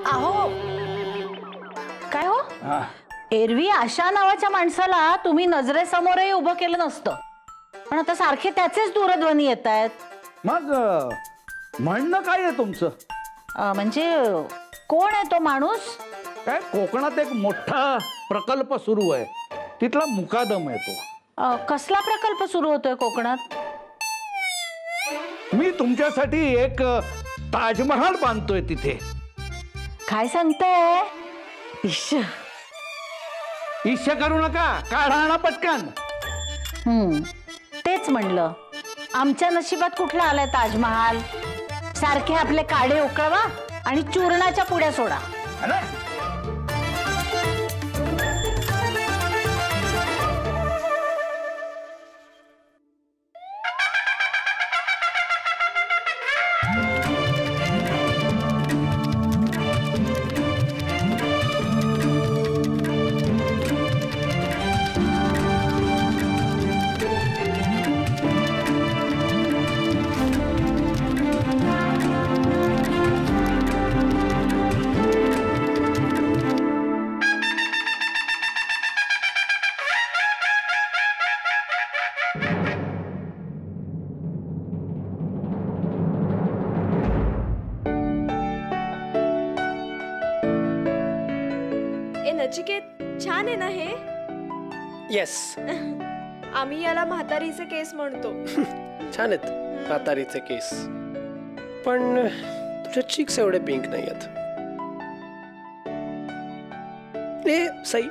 अहो काय हो, एरवी अशा नावाच्या माणसाला तुम्ही नजरेसमोरही उभं केलं नसतं, पण आता सारखे त्याचेच दूरध्वनी येत आहेत. मग म्हणणं काय आहे तुमचं? म्हणजे कोण आहे तो माणूस? काय कोकणात एक मोठा प्रकल्प सुरू आहे, तिथला मुकादम आहे तो. कसला प्रकल्प सुरू होतोय कोकणात? मी तुमच्यासाठी एक ताजमहाल बांधतोय तिथे. काय सांगताय? ईर्ष्या करू नका, काढा आणा पटकन. तेच म्हणलं, आमच्या नशिबात कुठला आलाय ताजमहाल? सारखे आपले काढे उकळवा आणि चूर्णाच्या पुड्या सोडा. नचिकेत, छान आहे ना हे? येस. आम्ही याला म्हातारीचे केस म्हणतो. छान आहेत म्हातारीचे केस, पण तुझ्या चीक्स एवढे पिंक नाही आहेत. सई,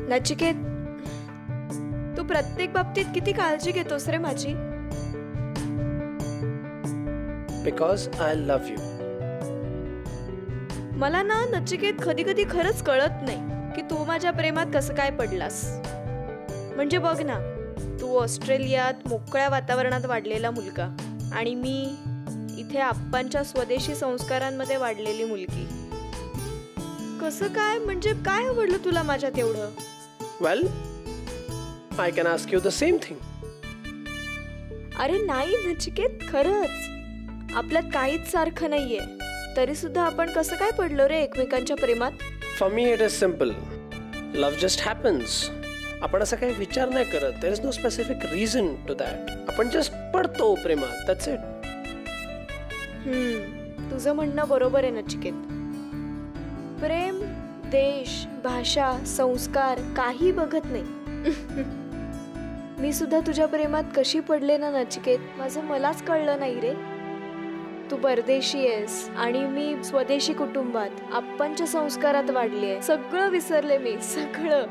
नचिकेत, तू प्रत्येक बाबतीत किती काळजी घेतोस रे माझी. Because I love you. मला ना नचिकेत कधी कधी खरंच कळत नाही की तू माझ्या प्रेमात कसं काय पडलास. म्हणजे बघ ना, तू ऑस्ट्रेलियात मोकळ्या वातावरणात वाढलेला मुलगा आणि मी इथे आप्पांच्या स्वदेशी संस्कारांमध्ये वाढलेली मुलगी. कसं काय, म्हणजे काय आवडलं तुला माझ्यात एवढं? Well, I can ask you the same thing. अरे नाही नचिकेत, खरंच आपल्यात काहीच सारखं नाहीये, तरी सुद्धा आपण कसं काय पडलो रे एकमेकांच्या प्रेमात? For me it is simple. Love just happens. आपण असं काही विचार नाही करत. There is no specific reason to that. आपण जस्ट पडतो प्रेमात, दॅट्स इट. तुझं म्हणणं बरोबर आहे नचिकेत. प्रेम देश, भाषा, संस्कार काही बघत नाही. मी सुद्धा तुझ्या प्रेमात कशी पडले ना नचिकेत, माझं मलाच कळलं नाही रे. तू परदेशी आहेस आणि मी स्वदेशी कुटुंबात आप्पांच्या संस्कारात वाढली आहे. सगळं विसरले मी, सगळं.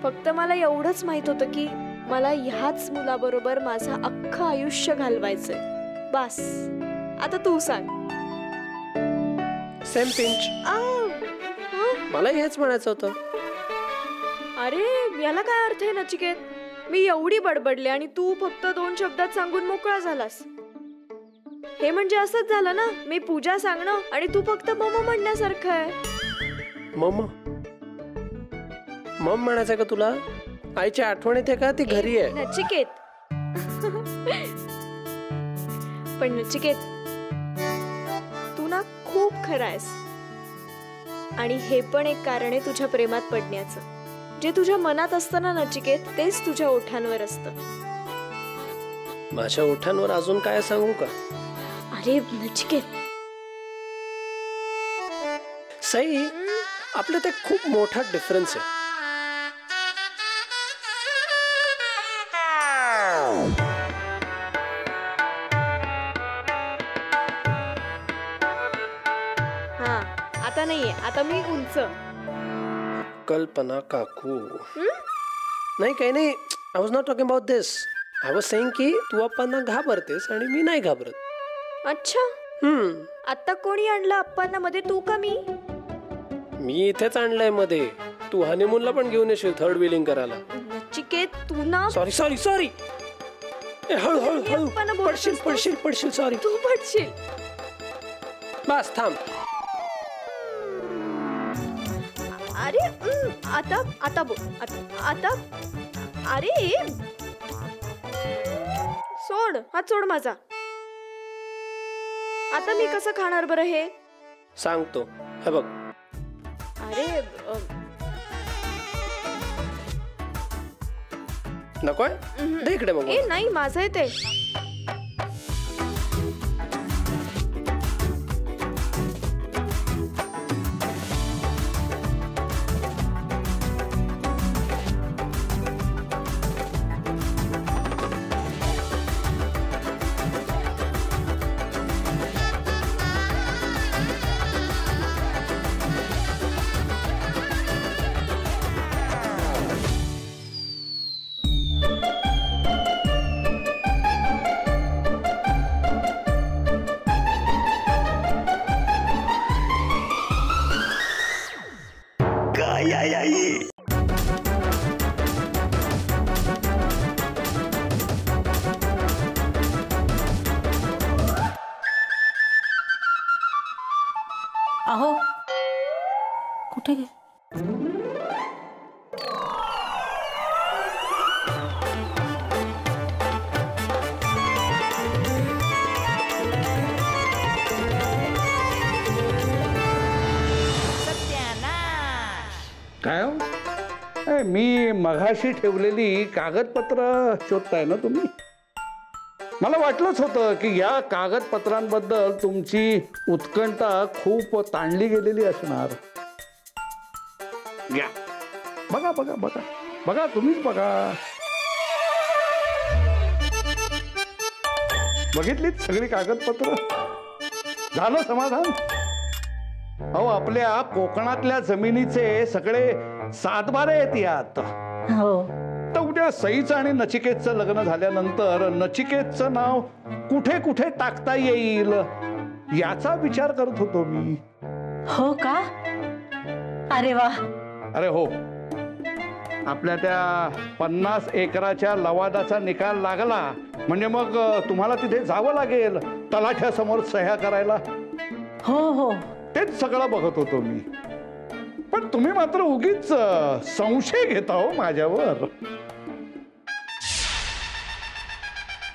फक्त मला एवढंच माहित होतं की मला ह्याच मुलाबरोबर माझं अख्खं आयुष्य घालवायचंय. बस, आता तू सांग. Same pinch. मला हेच म्हणायचं होतं. अरे याला काय अर्थ आहे नचिकेत? मी एवढी बडबडले आणि तू फक्त 2 शब्दात सांगून मोकळा झालास. हे म्हणजे असंच झालं ना, मी पूजा सांगणं आणि तू फक्त मम म्हणण्यासारखं आहे. मम मम म्हणायचं का तुला? आईची आठवण येते का? ती घरी आहे नचिकेत. पण नचिकेत, तू ना खूप खरा आहेस आणि हे पण एक कारण आहे तुझ्या प्रेमात पडण्याचं. जे तुझ्या मनात असतं ना नचिकेत, तेच तुझ्या ओठांवर असतं. माझ्या ओठांवर अजून काय सांगू का? अरे नचिकेत, सई, आपल्यात एक खूप मोठा डिफरन्स आहे. हा, आता नाहीये, आता मी उंच. कल्पना काकू, नाही काही नाही. I was not talking about this. I was saying की तू अप्पांना घाबरतेस आणि मी नाही घाबरत. अच्छा. आता कोणी आणलं अप्पांना मध्ये, तू का मी? मी इथेच आणलंय मध्ये. तू हनीमूनला पण घेऊन येशील, 3rd व्हीलिंग करायला. नचिकेत, तू ना. Sorry sorry sorry. हळू हळू हळू. पडशील पडशील पडशील. सॉरी. तू पडशील. बस थांब. अरे आता आता बोल आता अरे सोड, हात सोड माझा. आता मी कसं खाणार बरं हे? सांगतो, हे बघ. अरे नकोय? दे इकडे मग. ए नाही, माझं आहे ते. अहो कुठे गे? काय हो? मी मघाशी ठेवलेली कागदपत्र शोधताय ना तुम्ही? मला वाटलंच होतं की या कागदपत्रांबद्दल तुमची उत्कंठा खूप ताणली गेलेली असणार. घ्या, बघा बघा बघा बघा, तुम्हीच बघा. बघितलीत सगळी कागदपत्र? झालं समाधान? अहो, आपल्या कोकणातल्या जमिनीचे सगळे सातबारे आहेत यात. हो, तर उद्या सईचं आणि नचिकेतचं लग्न झाल्यानंतर नचिकेतचं नाव कुठे कुठे टाकता येईल याचा विचार करत होतो मी. हो का? अरे वा. अरे हो, आपल्या त्या 50 एकराच्या लवादाचा निकाल लागला म्हणजे मग तुम्हाला तिथे जावं लागेल तलाठ्यासमोर सह्या करायला. हो हो, तेच सगळं बघत होतो मी. पण तुम्ही मात्र उगीच संशय घेता हो माझ्यावर.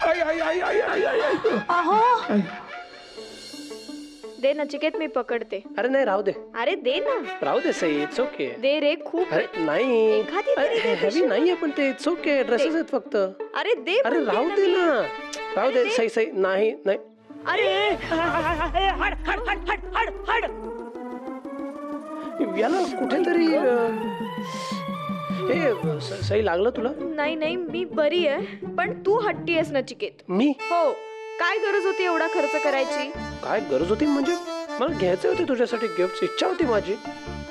आई आई आई आई आई आई आई. अहो दे नचिकेत, मी पकडते. अरे नाही, राहू दे. अरे दे ना. राहू दे सई, इट्स ओके. दे रे, खूप. अरे नाही, एखादी तरी दे हेवी नाहीये पण ते इट्स ओके. ड्रेसेस आहेत फक्त. अरे दे. अरे म्हणते राहू ना दे मी. ना, राहू दे. सई सई, नाही नाही. अरे याला कुठेतरी सई लागलं तुला? नाही नाही, मी बरी आहे. पण तू हट्टी आहेस नचिकेत. मी? हो. काय गरज होती एवढा खर्च करायची? काय गरज होती म्हणजे? मला घ्यायचे होते तुझ्यासाठी गिफ्ट, इच्छा होती माझी.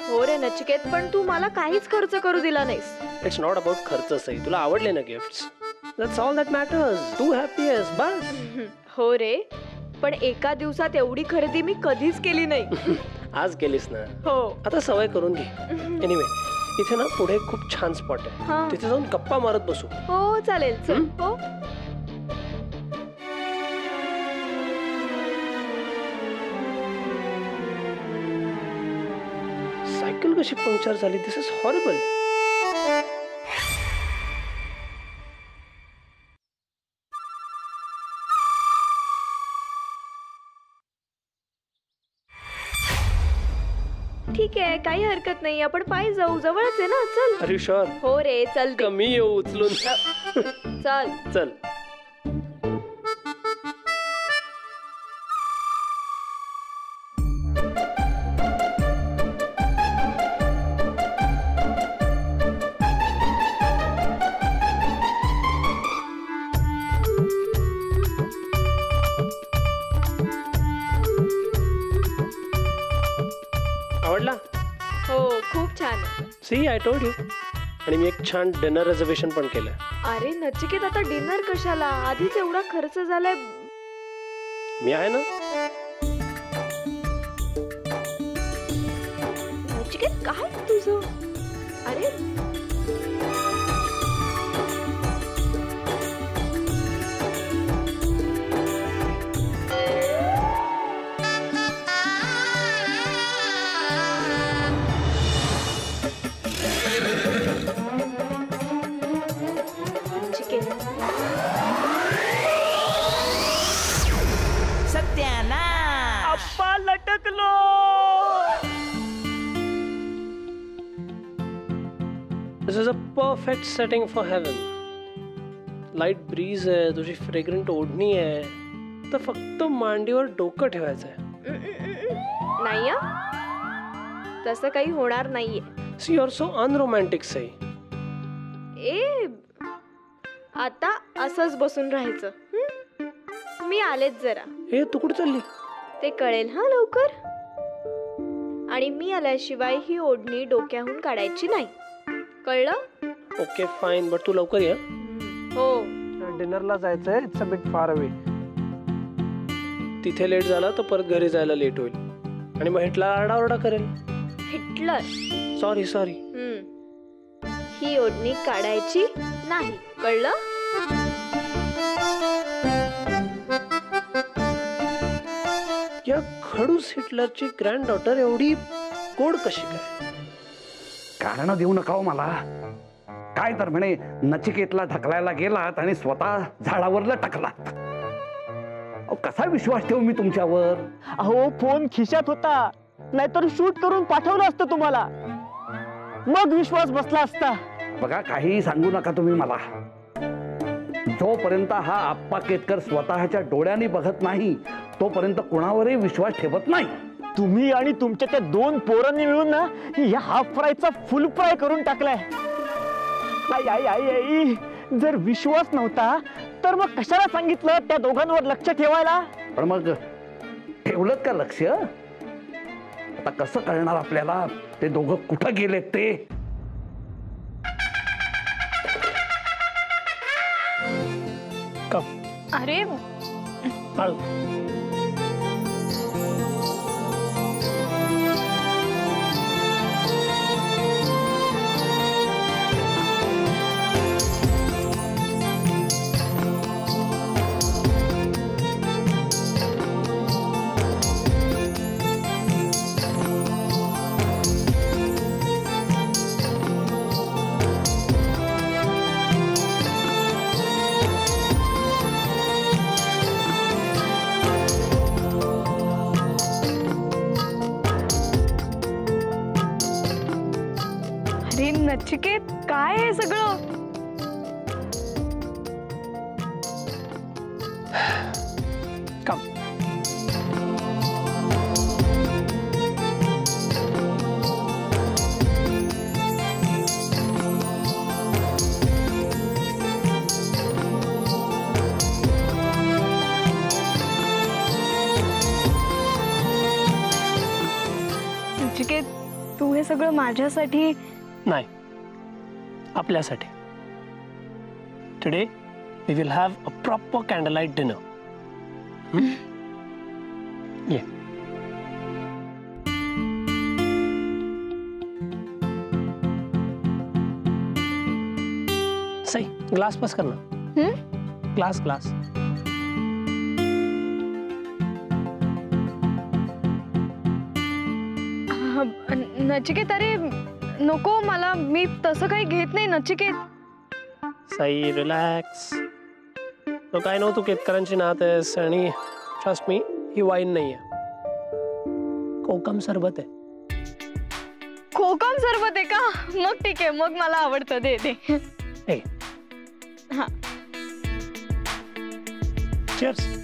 हो रे नचिकेत, पण तू मला काहीच खर्च करू दिला नाहीस. इट्स नॉट अबाउट खर्च सई. तुला आवडले ना gifts, that's all that matters. तू हॅपी आहेस बस. हो रे, पण एका दिवसात एवढी खरेदी मी कधीच केली नाही. आज केलीस ना? हो. आता सवय करून घे. एनिवे, इथे ना पुढे खूप छान स्पॉट हा. आहे, तिथे जाऊन गप्पा मारत बसू. हो चालेल, चल. हो. सायकल कशी पंक्चर झाली? दिस इज हॉरिबल. ठीक आहे, काही हरकत नाही. आपण पायी जाऊ, जवळच आहे ना. चल. Are you sure? हो रे, चल दे. कमी येऊ उचलून. चल. चल. आवडला? हो, खूप छान आहे. See, I told you. आणि मी एक छान डिनर रिझर्वेशन पण केलंय. अरे नचिकेत, आता डिनर कशाला? आधीच एवढा खर्च झालाय. मी आहे ना. नचिकेत, काय तुझं? अरे ओके. अप्पा लटकलो. This is a perfect setting for heaven. Light breeze आहे, तुझी फ्रेग्रंट ओढणी आहे, तर फक्त मांडीवर डोकं ठेवायचं आहे. नाही हं? तसं काही होणार नाहीये. See you are so unromantic Sai. ए आता असंच बसून राहायचं. मी आलेच जरा. हे तू कुठे चालली? ते कळेल हा लवकर. आणि मी आल्याशिवाय ही ओढणी डोक्याहून काढायची नाही. कळलं? ओके फाईन, बट तू लवकर ये. हो. डिनरला जायचंय. It's a bit far away. तिथे लेट झाला तर परत घरी जायला लेट होईल आणि मग हिटलर आरडाओरडा करेल. हिटलर. Sorry sorry. ही ओढणी काढायची नाही. कळलं? या खडूस हिटलरची ग्रँड डॉटर एवढी गोड कशी काय? कारण देऊ नका हो मला. काय तर म्हणे नचिकेतला ढकलायला गेलात आणि स्वतः झाडावर लटकलात. कसा विश्वास ठेवू मी तुमच्यावर? अहो फोन खिशात होता, नाहीतर शूट करून पाठवलं असतं तुम्हाला, मग विश्वास बसला असता. बघा काही सांगू नका तुम्ही मला. जोपर्यंत हा आप्पा केतकर स्वतःच्या डोळ्यांनी बघत नाही तोपर्यंत कुणावरही विश्वास ठेवत नाही. तुम्ही आणि तुमच्या त्या 2 पोरांनी मिळून ना या हाफ फ्रायचा फुल फ्राय करून टाकलाय. आई आई आई आई, जर विश्वास नव्हता तर मग कशाला सांगितलं त्या दोघांवर लक्ष ठेवायला? पण मग ठेवलं का लक्ष? आता कसं कळणार आपल्याला ते दोघं कुठं गेलेत ते? अरे नचिकेत, काय आहे सगळं? कम. नचिकेत, तू हे सगळं माझ्यासाठी? नाही, आपल्यासाठी. Today we will have a proper candle light dinner. ये. सही ग्लास पास करना. Glass glass. नचिकेत, अरे नको मला, मी तसं काही घेत नाही नचिकेत. सई रिलॅक्स. तो काय नव्हतं, केतकरांची नात आहेस आणि ट्रस्ट मी ही वाईन नाहीये, कोकम सरबत आहे. कोकम सरबत आहे का? मग ठीक आहे, मग मला आवडतं. दे दे. हे. हा. Cheers.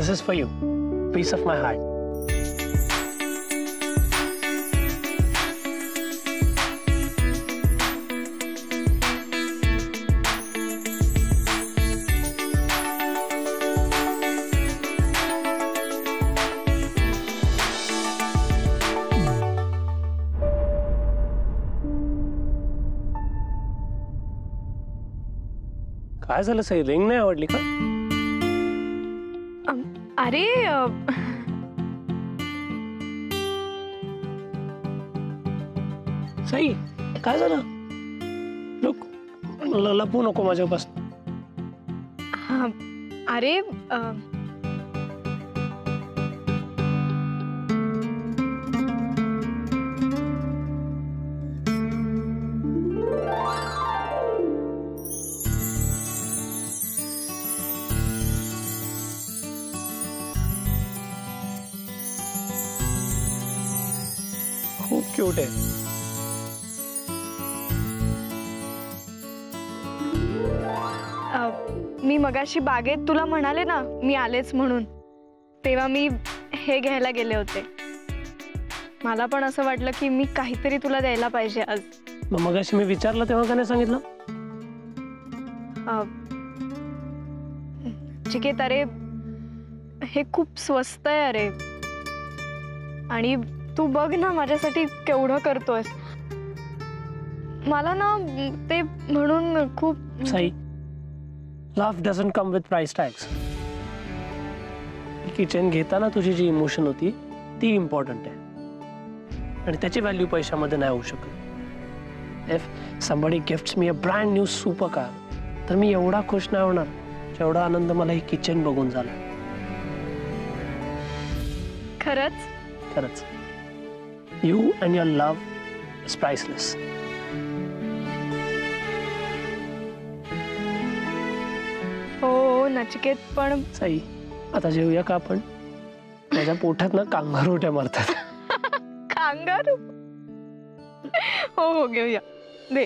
This is for you, piece of my heart. काय झालं सई, रिंग नाही आवडली का? अरे सई काय झालं? लुक, लपू नको माझ्यापासून. अरे खूप क्यूट आहे. मी मगाशी बागेत तुला म्हणाले ना मी आलेच म्हणून, तेव्हा मी हे घ्यायला गेले होते. मला पण असं वाटलं की मी काहीतरी तुला द्यायला पाहिजे आज. मगाशी मी विचारलं तेव्हा का नाही सांगितलं? चिकेत, अरे हे खूप स्वस्त आहे अरे, आणि तू बघ ना माझ्यासाठी केवढं करतोयस. मला ना ते म्हणून खूप. Sai, love doesn't come with price tags. Kitchen घेताना तुझी जी इमोशन होती ती इम्पॉर्टंट आहे, आणि त्याची व्हॅल्यू पैशामध्ये नाही होऊ शकत. If somebody gifts me a brand new super car, तर मी एवढा खुश नाही होणार जेवढा आनंद मला ही किचन बघून झाला. खरंच खरंच. You and your love is priceless. हो नचिकेत, पण सई, आता जेवूया का आपण? माझ्या पोटात ना कांगारुट्या मारतात. कांगारू? हो हो घेऊया, दे.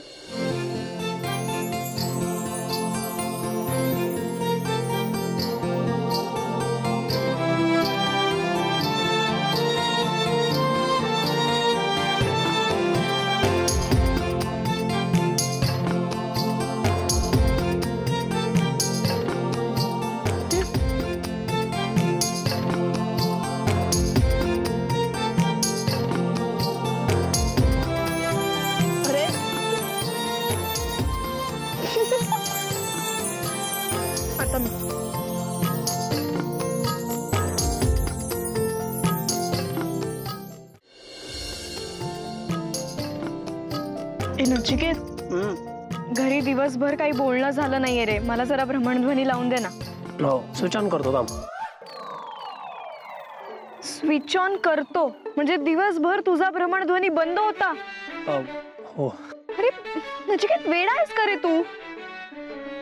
आता नचिकेत, घरी दिवसभर काही बोलणं झालं नाहीये रे. मला जरा भ्रमणध्वनी लावून दे ना. हो, स्विच ऑन करतो थांब. स्विच ऑन करतो म्हणजे दिवसभर तुझा भ्रमणध्वनी बंद होता? हो. अरे नचिकेत, वेडा आहेस का रे तू?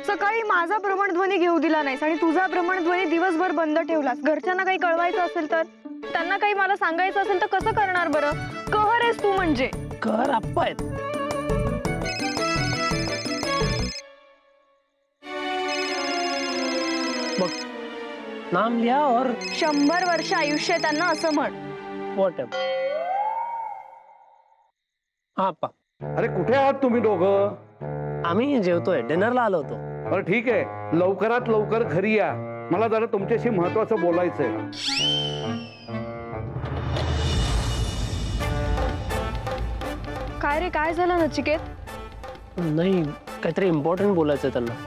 सकाळी माझा भ्रमणध्वनी घेऊ दिला नाहीस आणि तुझा भ्रमणध्वनी दिवसभर बंद ठेवलास. घरच्यांना काही कळवायचं असेल तर, त्यांना काही मला सांगायचं असेल तर कसं करणार बरं? कहर आहेस तू म्हणजे. कहर आप्पा आहेत. बघ, नाम लिहा और 100 वर्ष आयुष्य त्यांना असं म्हण. व्हॉट. हा आप्पा. अरे कुठे आहात तुम्ही दोघं? आम्ही जेवतोय, डिनरला आलो होतो. अरे ठीक आहे, लवकरात लवकर घरी या. मला जरा तुमच्याशी महत्वाचं बोलायचंय. काय रे, काय झालं नचिकेत? नाही, काहीतरी इम्पॉर्टंट बोलायचंय त्यांना.